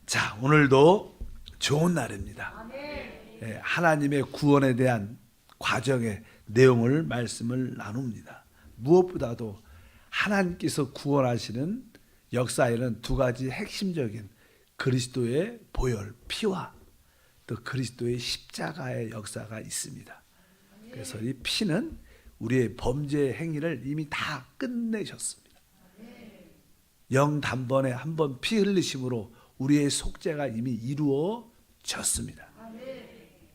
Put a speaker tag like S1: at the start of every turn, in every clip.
S1: 자, 오늘도 좋은 날입니다. 하나님의 구원에 대한 과정의 내용을 말씀을 나눕니다. 무엇보다도 하나님께서 구원하시는 역사에는 두 가지 핵심적인 그리스도의 보혈, 피와 또 그리스도의 십자가의 역사가 있습니다. 그래서 이 피는 우리의 범죄 행위를 이미 다 끝내셨습니다. 영 단번에 한 번 피 흘리심으로 우리의 속죄가 이미 이루어졌습니다.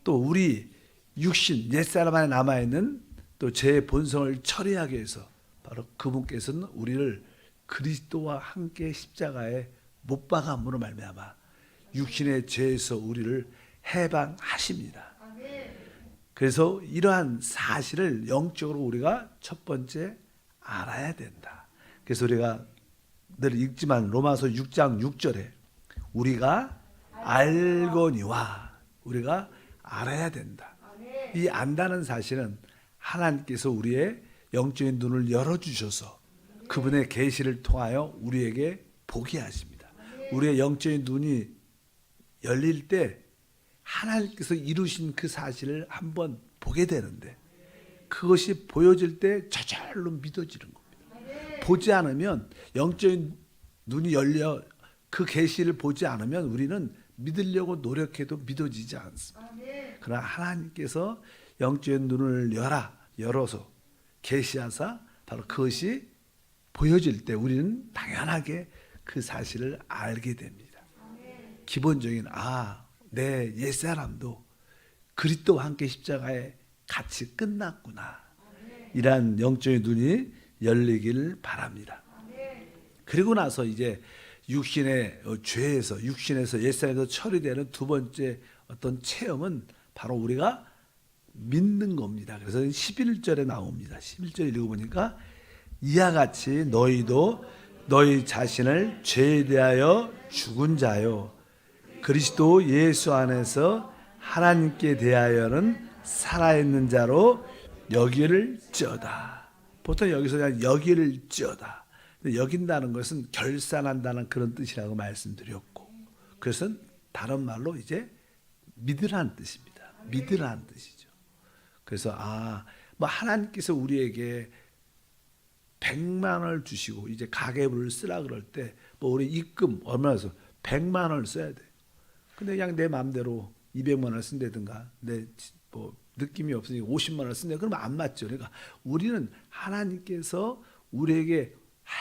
S1: 또 우리 육신 옛사람 안에 남아있는 또 제 본성을 처리하기 위해서 바로 그분께서는 우리를 그리스도와 함께 십자가에 못 박음으로 말미암아 육신의 죄에서 우리를 해방하십니다. 그래서 이러한 사실을 영적으로 우리가 첫 번째 알아야 된다. 그래서 우리가 늘 읽지만 로마서 6장 6절에 우리가 알거니와 우리가 알아야 된다. 이 안다는 사실은 하나님께서 우리의 영적인 눈을 열어주셔서 그분의 계시를 통하여 우리에게 보게 하십니다. 우리의 영적인 눈이 열릴 때 하나님께서 이루신 그 사실을 한번 보게 되는데 그것이 보여질 때 저절로 믿어지는 겁니다. 보지 않으면 영적인 눈이 열려 그 계시를 보지 않으면 우리는 믿으려고 노력해도 믿어지지 않습니다. 그러나 하나님께서 영적인 눈을 열어서 계시하사 바로 그것이 보여질 때 우리는 당연하게 그 사실을 알게 됩니다. 기본적인 내 옛사람도 그리스도와 함께 십자가에 같이 끝났구나. 이러한 영적인 눈이 열리길 바랍니다. 그리고 나서 이제 육신의 죄에서 육신에서 옛사람에서 처리되는 두 번째 어떤 체험은 바로 우리가 믿는 겁니다. 그래서 11절에 나옵니다. 11절 읽어보니까 이와 같이 너희도 너희 자신을 죄에 대하여 죽은 자요 그리스도 예수 안에서 하나님께 대하여는 살아있는 자로 여기를지어다. 보통 여기서 그냥 여기를지어다. 여긴다는 것은 결산한다는 그런 뜻이라고 말씀드렸고, 그것은 다른 말로 이제 믿으라는 뜻입니다. 믿으라는 뜻이죠. 그래서 하나님께서 우리에게 100만 원을 주시고 이제 가계부를 쓰라 그럴 때 우리 입금 얼마나 써? 100만 원을 써야 돼. 근데 그냥 내 마음대로 200만 원을 쓴다든가 내 느낌이 없으니까 50만 원을 쓴다. 그러면 안 맞죠. 그러니까 우리는 하나님께서 우리에게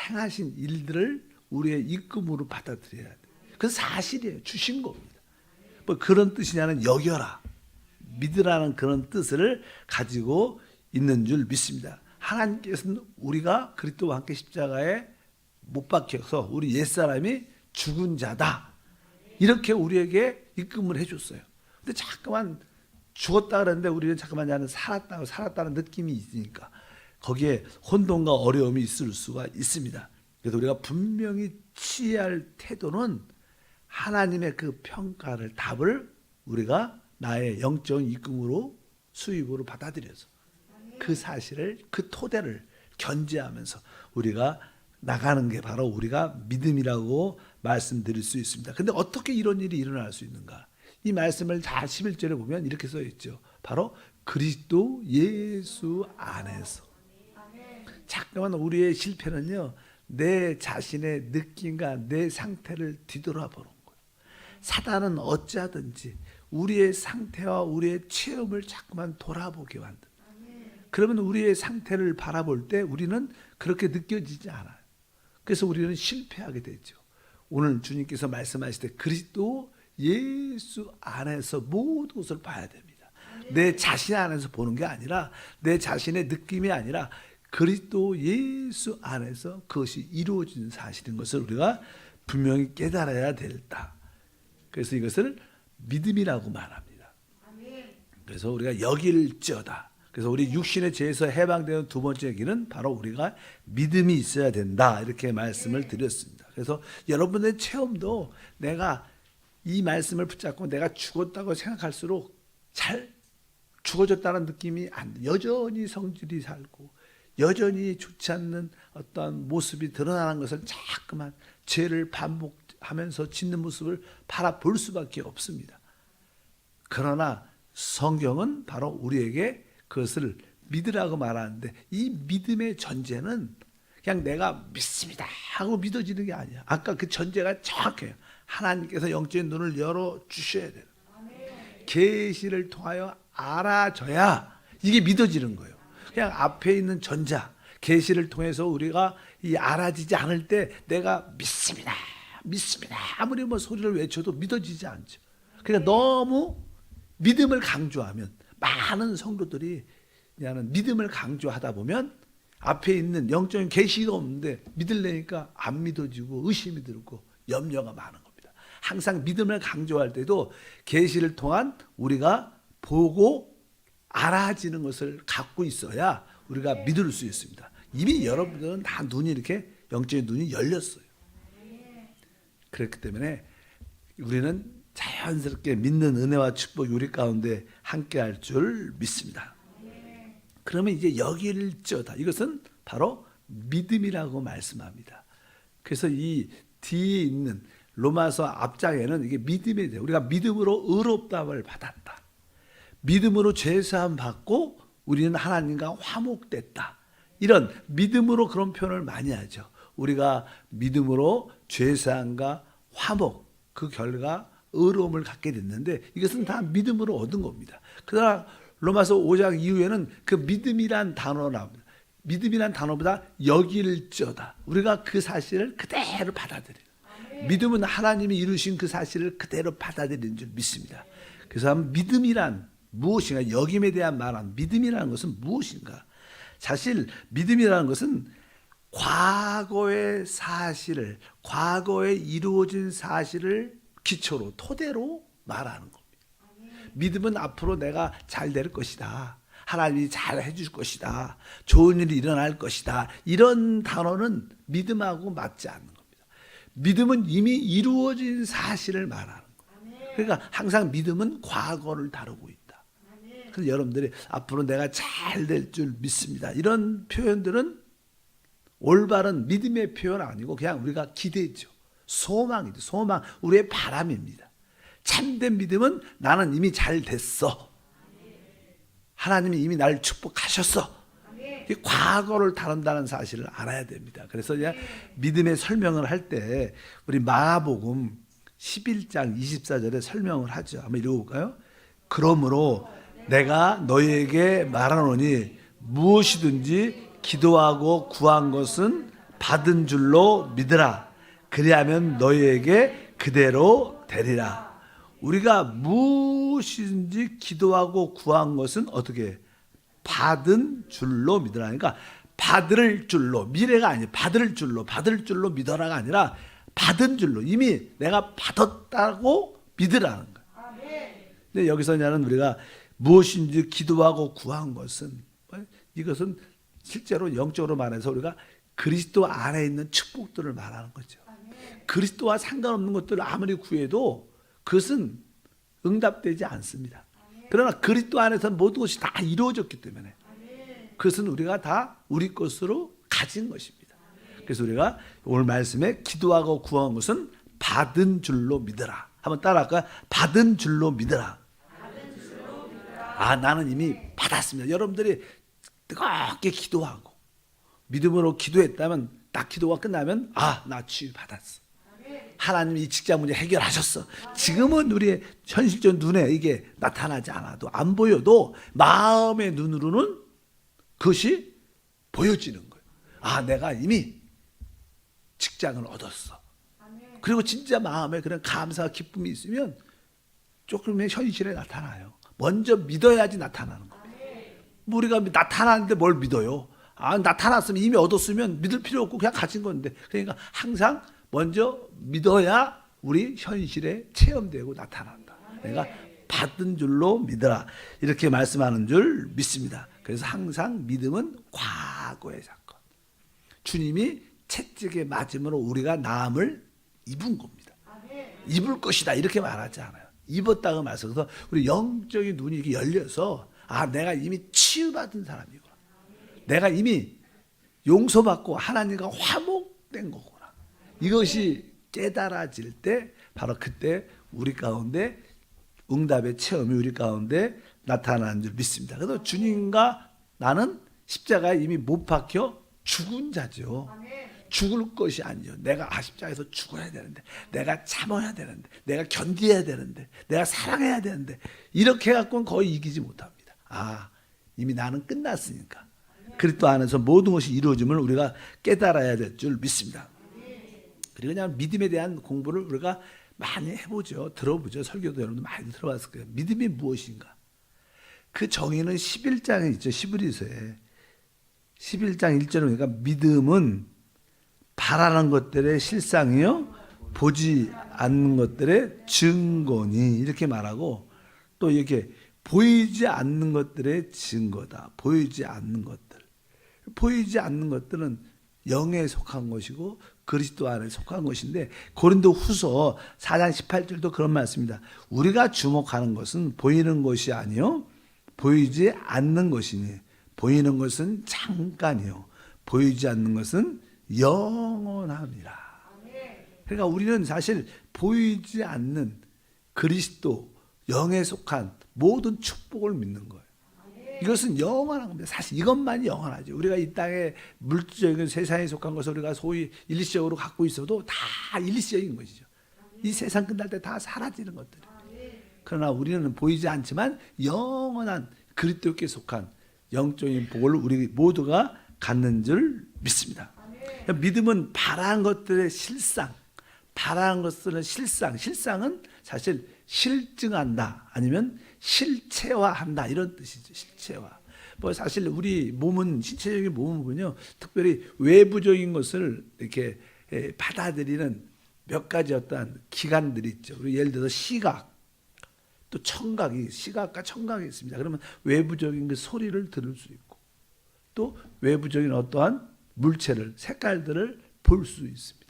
S1: 행하신 일들을 우리의 입금으로 받아들여야 돼. 그건 사실이에요. 주신 겁니다. 그런 뜻이냐는 여겨라. 믿으라는 그런 뜻을 가지고 있는 줄 믿습니다. 하나님께서는 우리가 그리스도와 함께 십자가에 못 박혀서 우리 옛사람이 죽은 자다. 이렇게 우리에게 입금을 해줬어요. 근데 자꾸만 죽었다 그랬는데 우리는 자꾸만 나는 살았다는 느낌이 있으니까 거기에 혼돈과 어려움이 있을 수가 있습니다. 그래서 우리가 분명히 취해야 할 태도는 하나님의 그 평가를 답을 우리가 나의 영적 입금으로 수입으로 받아들여서 그 사실을 그 토대를 견지하면서 우리가 나가는 게 바로 우리가 믿음이라고 말씀드릴 수 있습니다. 근데 어떻게 이런 일이 일어날 수 있는가? 이 말씀을 잘 11절에 보면 이렇게 써 있죠. 바로 그리스도 예수 안에서. 잠깐만 우리의 실패는요. 내 자신의 느낌과 내 상태를 뒤돌아보는 거예요. 사단은 어찌하든지 우리의 상태와 우리의 체험을 자꾸만 돌아보게 만듭니다. 그러면 우리의 상태를 바라볼 때 우리는 그렇게 느껴지지 않아요. 그래서 우리는 실패하게 되죠. 오늘 주님께서 말씀하실 때 그리스도 예수 안에서 모든 것을 봐야 됩니다. 내 자신 안에서 보는 게 아니라 내 자신의 느낌이 아니라 그리스도 예수 안에서 그것이 이루어진 사실인 것을 우리가 분명히 깨달아야 된다. 그래서 이것을 믿음이라고 말합니다. 그래서 우리가 여길지어다. 그래서 우리 육신의 죄에서 해방되는 두 번째 길은 바로 우리가 믿음이 있어야 된다. 이렇게 말씀을 드렸습니다. 그래서 여러분의 체험도 내가 이 말씀을 붙잡고 내가 죽었다고 생각할수록 잘 죽어졌다는 느낌이 안 돼. 여전히 성질이 살고 여전히 좋지 않는 어떤 모습이 드러나는 것을 자꾸만 죄를 하면서 짓는 모습을 바라볼 수밖에 없습니다. 그러나 성경은 바로 우리에게 그것을 믿으라고 말하는데, 이 믿음의 전제는 그냥 내가 믿습니다 하고 믿어지는 게 아니야. 아까 그 전제가 정확해요. 하나님께서 영적인 눈을 열어주셔야 돼요. 계시를 통하여 알아져야 이게 믿어지는 거예요. 그냥 앞에 있는 전자, 계시를 통해서 우리가 이 알아지지 않을 때 내가 믿습니다 아무리 뭐 소리를 외쳐도 믿어지지 않죠. 그러니까 너무 믿음을 강조하면, 많은 성도들이 그냥 믿음을 강조하다 보면 앞에 있는 영적인 계시가 없는데 믿으려니까 안 믿어지고 의심이 들고 염려가 많은 겁니다. 항상 믿음을 강조할 때도 계시를 통한 우리가 보고 알아지는 것을 갖고 있어야 우리가 믿을 수 있습니다. 이미 여러분들은 다 눈이 이렇게 영적인 눈이 열렸어요. 그렇기 때문에 우리는 자연스럽게 믿는 은혜와 축복이 우리 가운데 함께할 줄 믿습니다. 그러면 이제 여길저다, 이것은 바로 믿음이라고 말씀합니다. 그래서 이 뒤에 있는 로마서 앞장에는 이게 믿음에 대해, 우리가 믿음으로 의롭다함을 받았다, 믿음으로 죄사함 받고 우리는 하나님과 화목됐다, 이런 믿음으로 그런 표현을 많이 하죠. 우리가 믿음으로 죄사함과 화목, 그 결과 의로움을 갖게 됐는데 이것은 다 믿음으로 얻은 겁니다. 그러나 로마서 5장 이후에는 그 믿음이란 단어가 나옵니다. 믿음이란 단어보다 여길저다, 우리가 그 사실을 그대로 받아들여요. 믿음은 하나님이 이루신 그 사실을 그대로 받아들이는 줄 믿습니다. 그래서 믿음이란 무엇인가, 여김에 대한 말한 믿음이라는 것은 무엇인가. 사실 믿음이라는 것은 과거의 사실을, 과거에 이루어진 사실을 기초로, 토대로 말하는 겁니다. 믿음은 앞으로 내가 잘 될 것이다, 하나님이 잘 해줄 것이다, 좋은 일이 일어날 것이다, 이런 단어는 믿음하고 맞지 않는 겁니다. 믿음은 이미 이루어진 사실을 말하는 거예요. 그러니까 항상 믿음은 과거를 다루고 있다. 그래서 여러분들이 앞으로 내가 잘 될 줄 믿습니다, 이런 표현들은 올바른 믿음의 표현 아니고 그냥 우리가 기대죠. 소망이죠. 소망, 우리의 바람입니다. 참된 믿음은 나는 이미 잘 됐어, 하나님이 이미 나를 축복하셨어, 이 과거를 다룬다는 사실을 알아야 됩니다. 그래서 그냥 믿음의 설명을 할 때 우리 마가복음 11장 24절에 설명을 하죠. 한번 읽어볼까요? 그러므로 내가 너희에게 말하노니 무엇이든지 기도하고 구한 것은 받은 줄로 믿으라. 그리하면 너희에게 그대로 되리라. 우리가 무엇이든지 기도하고 구한 것은 어떻게? 받은 줄로 믿으라. 그러니까 받을 줄로, 미래가 아니에요. 받을 줄로 믿어라가 아니라 받은 줄로, 이미 내가 받았다고 믿으라는 거예요. 근데 여기서는 우리가 무엇인지 기도하고 구한 것은, 이것은 실제로 영적으로 말해서 우리가 그리스도 안에 있는 축복들을 말하는 거죠. 그리스도와 상관없는 것들을 아무리 구해도 그것은 응답되지 않습니다. 그러나 그리스도 안에서 모든 것이 다 이루어졌기 때문에 그것은 우리가 다 우리 것으로 가진 것입니다. 그래서 우리가 오늘 말씀에 기도하고 구한 것은 받은 줄로 믿어라. 한번 따라할까요? 받은 줄로 믿어라. 아, 나는 이미 받았습니다. 여러분들이 뜨겁게 기도하고 믿음으로 기도했다면, 딱 기도가 끝나면 아, 나 치유 받았어, 하나님이 이 직장 문제 해결하셨어. 지금은 우리의 현실적 눈에 이게 나타나지 않아도, 안 보여도 마음의 눈으로는 그것이 보여지는 거예요. 아, 내가 이미 직장을 얻었어. 그리고 진짜 마음에 그런 감사와 기쁨이 있으면 조금의 현실에 나타나요. 먼저 믿어야지 나타나는 겁니다. 우리가 나타나는데 뭘 믿어요? 아, 나타났으면 이미 얻었으면 믿을 필요 없고 그냥 가진 건데. 그러니까 항상 먼저 믿어야 우리 현실에 체험되고 나타난다. 내가 받은 줄로 믿어라, 이렇게 말씀하는 줄 믿습니다. 그래서 항상 믿음은 과거의 사건, 주님이 채찍에 맞음으로 우리가 나음을 입은 겁니다. 입을 것이다 이렇게 말하지 않아요. 입었다고 말해서 우리 영적인 눈이 이렇게 열려서 아, 내가 이미 치유받은 사람이구나, 내가 이미 용서받고 하나님과 화목된 거구나, 이것이 깨달아질 때 바로 그때 우리 가운데 응답의 체험이 우리 가운데 나타나는 줄 믿습니다. 그래서 주님과 나는 십자가에 이미 못 박혀 죽은 자죠. 죽을 것이 아니요. 내가 십자가에서 죽어야 되는데, 내가 참아야 되는데, 내가 견디어야 되는데, 내가 사랑해야 되는데, 이렇게 해갖고는 거의 이기지 못합니다. 이미 나는 끝났으니까. 그리스도 안에서 모든 것이 이루어짐을 우리가 깨달아야 될 줄 믿습니다. 그리고 그냥 믿음에 대한 공부를 우리가 많이 해보죠. 들어보죠. 설교도 여러분들 많이 들어봤을 거예요. 믿음이 무엇인가? 그 정의는 11장에 있죠. 히브리서에 11장 1절에 보니까 믿음은 바라는 것들의 실상이요 보지 않는 것들의 증거니 이렇게 말하고 또 이렇게 보이지 않는 것들의 증거다. 보이지 않는 것들. 보이지 않는 것들은 영에 속한 것이고 그리스도 안에 속한 것인데 고린도 후서 4장 18절도 그런 말씀입니다. 우리가 주목하는 것은 보이는 것이 아니요 보이지 않는 것이니 보이는 것은 잠깐이요 보이지 않는 것은 영원함이라. 그러니까 우리는 사실 보이지 않는 그리스도 영에 속한 모든 축복을 믿는 거예요. 이것은 영원한 겁니다. 사실 이것만이 영원하죠. 우리가 이 땅에 물질적인 세상에 속한 것을 우리가 소위 일시적으로 갖고 있어도 다 일시적인 것이죠. 이 세상 끝날 때 다 사라지는 것들이에요. 그러나 우리는 보이지 않지만 영원한 그리스도께 속한 영적인 복을 우리 모두가 갖는 줄 믿습니다. 믿음은 바라는 것들의 실상, 바라는 것들은 실상은 사실 실증한다 아니면 실체화한다 이런 뜻이죠. 실체화. 뭐 사실 우리 몸은 신체적인 몸은요 특별히 외부적인 것을 이렇게 받아들이는 몇 가지 어떤 기관들이 있죠. 예를 들어서 시각, 또 청각이 시각과 청각이 있습니다. 그러면 외부적인 그 소리를 들을 수 있고 또 외부적인 어떠한 물체를 색깔들을 볼 수 있습니다.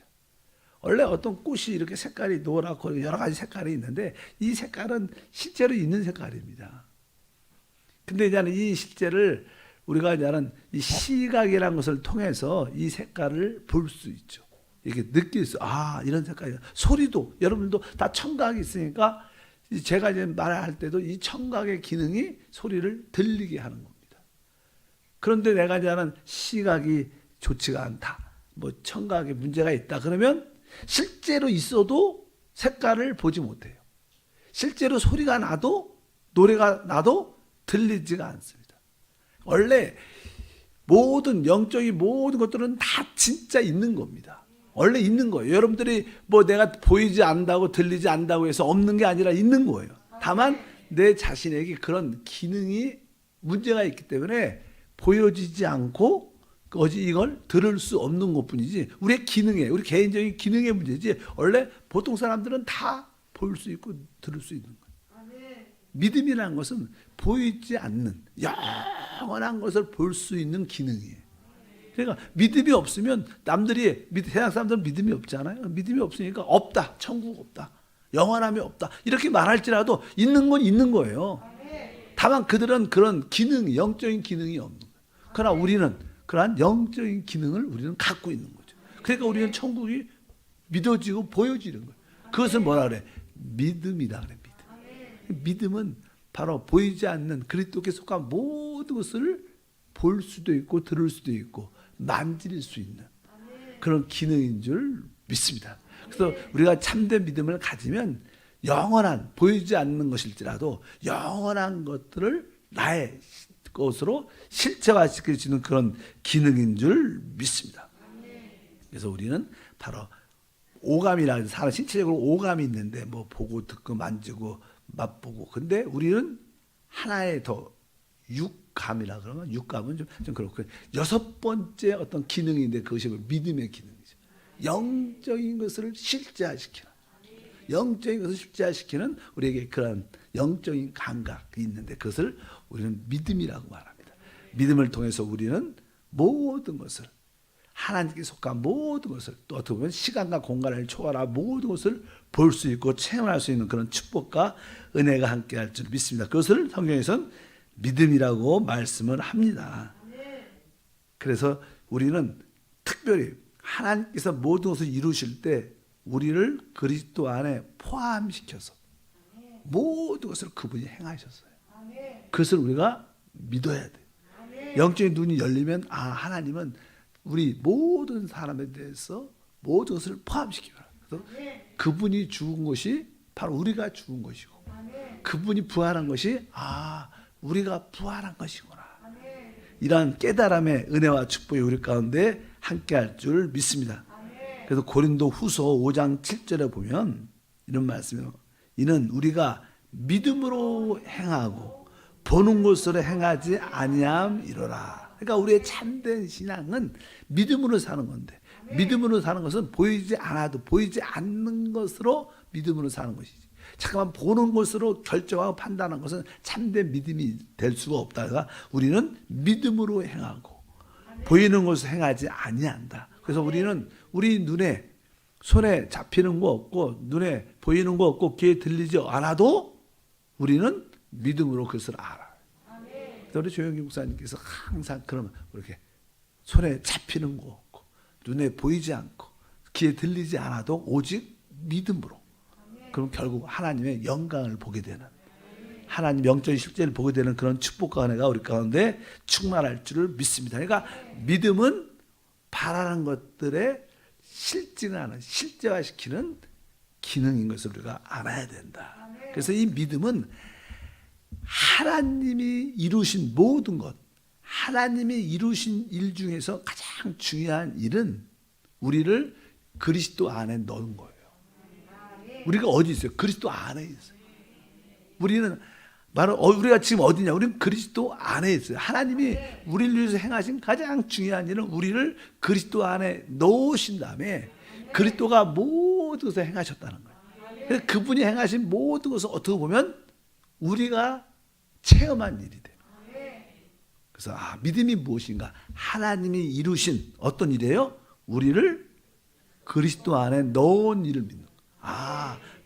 S1: 원래 어떤 꽃이 이렇게 색깔이 노랗고 여러 가지 색깔이 있는데 이 색깔은 실제로 있는 색깔입니다. 근데 이제 이 실제를 우리가 이제는 이 시각이라는 것을 통해서 이 색깔을 볼 수 있죠. 이렇게 느낄 수, 이런 색깔이다. 소리도 여러분들도 다 청각이 있으니까 제가 이제 말할 때도 이 청각의 기능이 소리를 들리게 하는 겁니다. 그런데 내가 이제 시각이 좋지가 않다. 뭐 청각에 문제가 있다. 그러면 실제로 있어도 색깔을 보지 못해요. 실제로 소리가 나도 노래가 나도 들리지가 않습니다. 원래 모든 영적인 모든 것들은 다 진짜 있는 겁니다. 원래 있는 거예요. 여러분들이 뭐 내가 보이지 않는다고 들리지 않는다고 해서 없는 게 아니라 있는 거예요. 다만 내 자신에게 그런 기능이 문제가 있기 때문에 보여지지 않고 어지 이걸 들을 수 없는 것뿐이지 우리의 기능에 우리 개인적인 기능의 문제지 원래 보통 사람들은 다 볼 수 있고 들을 수 있는 거예요. 믿음이라는 것은 보이지 않는 영원한 것을 볼 수 있는 기능이에요. 그러니까 믿음이 없으면 남들이 세상 사람들은 믿음이 없잖아요. 믿음이 없으니까 없다, 천국 없다, 영원함이 없다 이렇게 말할지라도 있는 건 있는 거예요. 다만 그들은 그런 기능, 영적인 기능이 없는 거예요. 그러나 우리는 그러한 영적인 기능을 우리는 갖고 있는 거죠. 그러니까 우리는 천국이 믿어지고 보여지는 거예요. 그것을 뭐라 그래? 믿음이다 그래. 믿음은 바로 보이지 않는 그리스도께 속한 모든 것을 볼 수도 있고 들을 수도 있고 만질 수 있는 그런 기능인 줄 믿습니다. 그래서 우리가 참된 믿음을 가지면 영원한 보이지 않는 것일지라도 영원한 것들을 나의 것으로 실체화시킬 수 있는 그런 기능인 줄 믿습니다. 그래서 우리는 바로 오감이라는 사람 신체적으로 오감이 있는데 뭐 보고 듣고 만지고 맛보고 근데 우리는 하나의 더 육감이라 그러면 육감은 좀 그렇고 여섯 번째 어떤 기능인데 그것이 믿음의 기능이죠. 영적인 것을 실제화시키는 영적인 것을 실제화시키는 우리에게 그런 영적인 감각이 있는데 그것을 우리는 믿음이라고 말합니다. 믿음을 통해서 우리는 모든 것을 하나님께 속한 모든 것을 또 어떻게 보면 시간과 공간을 초월한 모든 것을 볼 수 있고 체험할 수 있는 그런 축복과 은혜가 함께할 줄 믿습니다. 그것을 성경에서는 믿음이라고 말씀을 합니다. 그래서 우리는 특별히 하나님께서 모든 것을 이루실 때 우리를 그리스도 안에 포함시켜서 모든 것을 그분이 행하셨어요. 그것을 우리가 믿어야 돼. 영적인 눈이 열리면 하나님은 우리 모든 사람에 대해서 모든 것을 포함시키거라. 그래서 그분이 죽은 것이 바로 우리가 죽은 것이고 그분이 부활한 것이 우리가 부활한 것이구나. 이러한 깨달음의 은혜와 축복이 우리 가운데 함께할 줄 믿습니다. 그래서 고린도 후서 5장 7절에 보면 이런 말씀이에요. 이는 우리가 믿음으로 행하고 보는 것으로 행하지 아니함이로라. 그러니까 우리의 참된 신앙은 믿음으로 사는 건데 믿음으로 사는 것은 보이지 않아도 보이지 않는 것으로 믿음으로 사는 것이지. 잠깐만 보는 것으로 결정하고 판단하는 것은 참된 믿음이 될 수가 없다가 우리는 믿음으로 행하고 보이는 것을 행하지 아니한다. 그래서 우리는 우리 눈에 손에 잡히는 거 없고 눈에 보이는 거 없고 귀에 들리지 않아도 우리는 믿음으로 그것을 알아요. 그래서 우리 조영기 목사님께서 항상 그러면 이렇게 손에 잡히는 거 없고 눈에 보이지 않고 귀에 들리지 않아도 오직 믿음으로. 그럼 결국 하나님의 영광을 보게 되는 하나님 영적인 실제를 보게 되는 그런 축복과 은혜가 우리 가운데 충만할 줄을 믿습니다. 그러니까 믿음은 바라는 것들의 실증하는 실제화시키는 기능인 것을 우리가 알아야 된다. 그래서 이 믿음은 하나님이 이루신 모든 것, 하나님이 이루신 일 중에서 가장 중요한 일은 우리를 그리스도 안에 넣은 거예요. 우리가 어디 있어요? 그리스도 안에 있어요. 우리는 바로 우리가 지금 어디냐? 우리는 그리스도 안에 있어요. 하나님이 우리를 위해서 행하신 가장 중요한 일은 우리를 그리스도 안에 넣으신 다음에 그리스도가 모든 것을 행하셨다는 거예요. 그래서 그분이 행하신 모든 것을 어떻게 보면 우리가 체험한 일이 돼요. 그래서 믿음이 무엇인가? 하나님이 이루신 어떤 일이에요? 우리를 그리스도 안에 넣은 일을 믿는 거예요.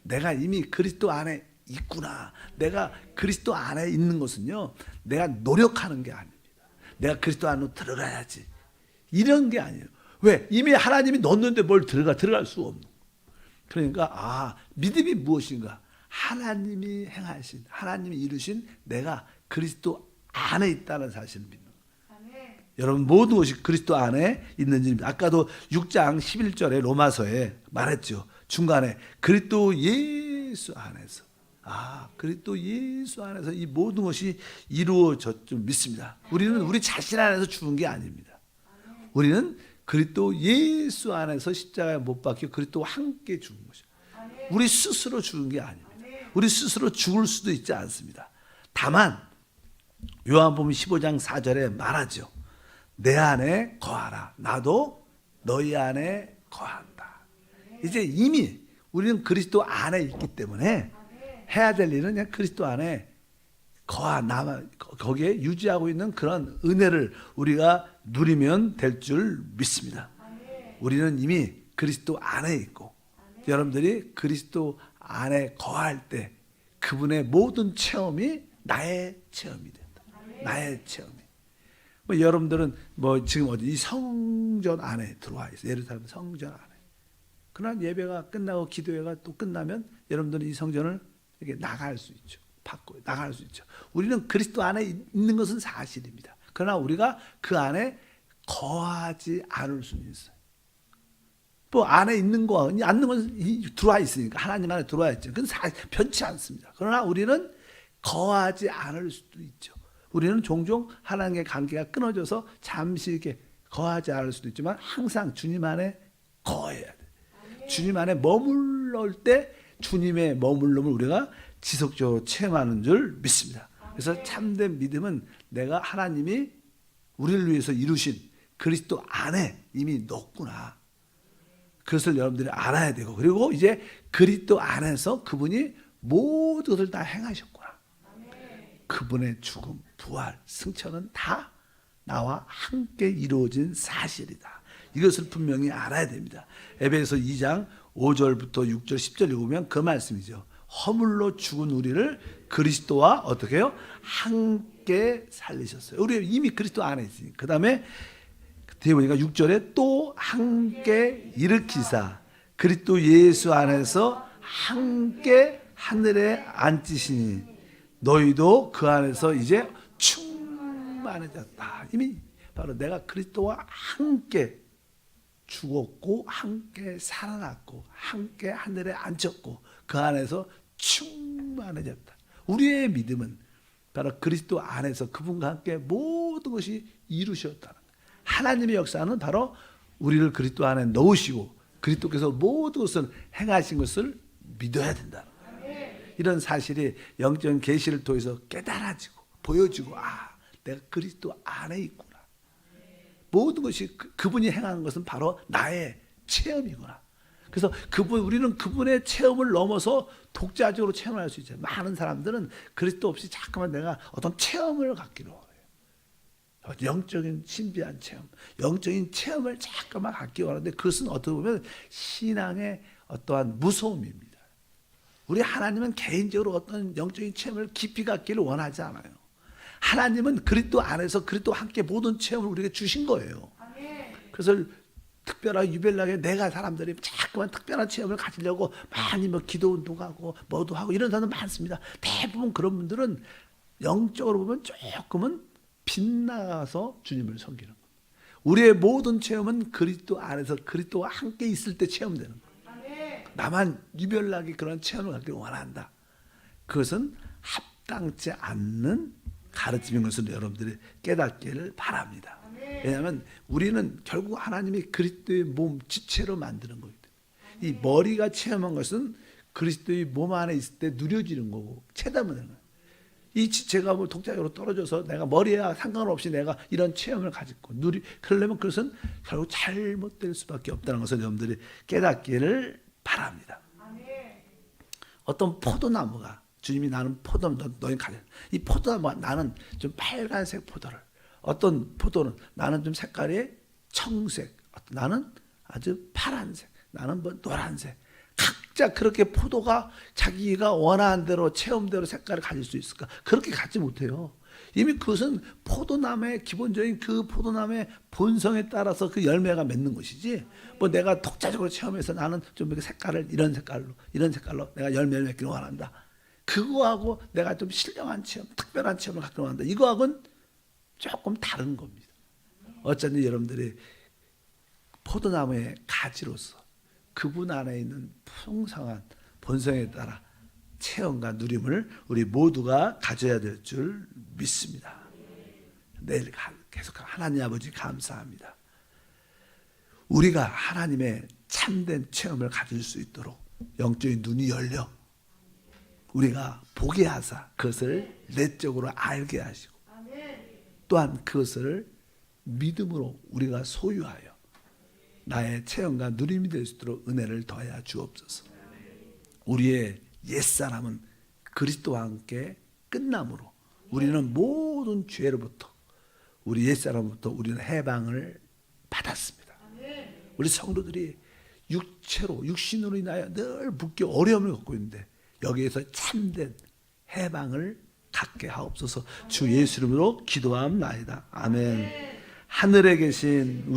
S1: 내가 이미 그리스도 안에 있구나. 내가 그리스도 안에 있는 것은요, 내가 노력하는 게 아닙니다. 내가 그리스도 안으로 들어가야지. 이런 게 아니에요. 왜? 이미 하나님이 넣었는데 뭘 들어갈 수 없는. 그러니까 믿음이 무엇인가? 하나님이 행하신, 하나님이 이루신 내가 그리스도 안에 있다는 사실을 믿는 거예요. 여러분 모든 것이 그리스도 안에 있는 일입니다. 아까도 6장 11절에 로마서에 말했죠. 중간에 그리스도 예수 안에서 그리스도 예수 안에서 이 모든 것이 이루어졌 줄 믿습니다. 우리는 우리 자신 안에서 죽은 게 아닙니다. 우리는 그리스도 예수 안에서 십자가에 못 박혀 그리스도와 함께 죽은 것이죠. 우리 스스로 죽은 게 아닙니다. 우리 스스로 죽을 수도 있지 않습니다. 다만 요한복음 15장 4절에 말하죠. 내 안에 거하라. 나도 너희 안에 거한다. 이제 이미 우리는 그리스도 안에 있기 때문에 해야 될 일은 그냥 그리스도 안에 거기에 유지하고 있는 그런 은혜를 우리가 누리면 될 줄 믿습니다. 우리는 이미 그리스도 안에 있고 여러분들이 그리스도 안에 거할 때 그분의 모든 체험이 나의 체험이 된다. 나의 체험이. 여러분들은 지금 어디 이 성전 안에 들어와 있어요. 예루살렘 성전 안에. 그러나 예배가 끝나고 기도회가 또 끝나면 여러분들은 이 성전을 이렇게 나갈 수 있죠. 밖으로 나갈 수 있죠. 우리는 그리스도 안에 있는 것은 사실입니다. 그러나 우리가 그 안에 거하지 않을 수는 있어요. 안에 있는 거, 않는 건 들어와 있으니까 하나님 안에 들어와 있죠. 그건 변치 않습니다. 그러나 우리는 거하지 않을 수도 있죠. 우리는 종종 하나님의 관계가 끊어져서 잠시 이렇게 거하지 않을 수도 있지만 항상 주님 안에 거해야 돼. 주님 안에 머물러 때 주님의 머물름을 우리가 지속적으로 체험하는 줄 믿습니다. 그래서 참된 믿음은 내가 하나님이 우리를 위해서 이루신 그리스도 안에 이미 넣었구나. 그것을 여러분들이 알아야 되고 그리고 이제 그리스도 안에서 그분이 모든 것을 다 행하셨구나. 그분의 죽음, 부활, 승천은 다 나와 함께 이루어진 사실이다. 이것을 분명히 알아야 됩니다. 에베소 2장 5절부터 6절, 10절 읽으면 그 말씀이죠. 허물로 죽은 우리를 그리스도와 어떻게 해요? 함께 살리셨어요. 우리 이미 그리스도 안에 있으니까. 그 다음에 뒤에 보니까 6절에 또 함께 일으키사 그리스도 예수 안에서 함께 하늘에 앉으시니 너희도 그 안에서 이제 충만해졌다. 이미 바로 내가 그리스도와 함께 죽었고 함께 살아났고 함께 하늘에 앉았고 그 안에서 충만해졌다. 우리의 믿음은 바로 그리스도 안에서 그분과 함께 모든 것이 이루셨다는 거예요. 하나님의 역사는 바로 우리를 그리스도 안에 넣으시고 그리스도께서 모든 것을 행하신 것을 믿어야 된다는 거예요. 이런 사실이 영적인 계시를 통해서 깨달아지고 보여지고 내가 그리스도 안에 있구나. 모든 것이 그분이 행하는 것은 바로 나의 체험이구나. 그래서 우리는 그분의 체험을 넘어서 독자적으로 체험할 수 있죠. 많은 사람들은 그리스도 없이 자꾸만 내가 어떤 체험을 갖기로 해요. 영적인 신비한 체험, 영적인 체험을 자꾸만 갖기 원하는데 그것은 어떻게 보면 신앙의 어떠한 무서움입니다. 우리 하나님은 개인적으로 어떤 영적인 체험을 깊이 갖기를 원하지 않아요. 하나님은 그리스도 안에서 그리스도와 함께 모든 체험을 우리에게 주신 거예요. 그래서 특별한 유별나게 내가 사람들이 자꾸만 특별한 체험을 가지려고 많이 기도 운동하고 뭐도 하고 이런 사람들 많습니다. 대부분 그런 분들은 영적으로 보면 조금은 빗나가서 주님을 섬기는 거예요. 우리의 모든 체험은 그리스도 안에서 그리스도와 함께 있을 때 체험되는 거예요. 나만 유별나게 그런 체험을 갖기 원한다. 그것은 합당치 않는 가르침인 것을 여러분들이 깨닫기를 바랍니다. 왜냐하면 우리는 결국 하나님이 그리스도의 몸 지체로 만드는 거거든요. 이 머리가 체험한 것은 그리스도의 몸 안에 있을 때 누려지는 거고 체담은 되는 거예요. 이 지체가 독자적으로 떨어져서 내가 머리와 상관없이 내가 이런 체험을 가지고 그러려면 그것은 결국 잘못될 수밖에 없다는 것을 여러분들이 깨닫기를 바랍니다. 어떤 포도나무가 주님이 나는 포도나무 너희 가져 이 포도나무가 나는 좀 빨간색 포도를 어떤 포도는 나는 좀 색깔이 청색 나는 아주 파란색 나는 노란색 각자 그렇게 포도가 자기가 원하는 대로 체험대로 색깔을 가질 수 있을까? 그렇게 갖지 못해요. 이미 그것은 포도나무의 기본적인 그 포도나무의 본성에 따라서 그 열매가 맺는 것이지 내가 독자적으로 체험해서 나는 좀 색깔을 이런 색깔로 내가 열매를 맺기를 원한다. 그거하고 내가 좀 신령한 체험, 특별한 체험을 갖기를 원한다. 이거하고는 조금 다른 겁니다. 어쩐지 여러분들이 포도나무의 가지로서 그분 안에 있는 풍성한 본성에 따라 체험과 누림을 우리 모두가 가져야 될 줄 믿습니다. 내일 계속 하나님 아버지 감사합니다. 우리가 하나님의 참된 체험을 가질 수 있도록 영적인 눈이 열려 우리가 보게 하사 그것을 내적으로 알게 하시고 또한 그것을 믿음으로 우리가 소유하여 나의 체험과 누림이 될 수 있도록 은혜를 더하여 주옵소서. 우리의 옛사람은 그리스도와 함께 끝남으로 우리는 모든 죄로부터 우리 옛사람부터 우리는 해방을 받았습니다. 우리 성도들이 육신으로 인하여 늘 묶여 어려움을 겪고 있는데 여기에서 참된 해방을 갖게 하옵소서. 주 예수 이름으로 기도함나이다. 아멘. 하늘에 계신 우리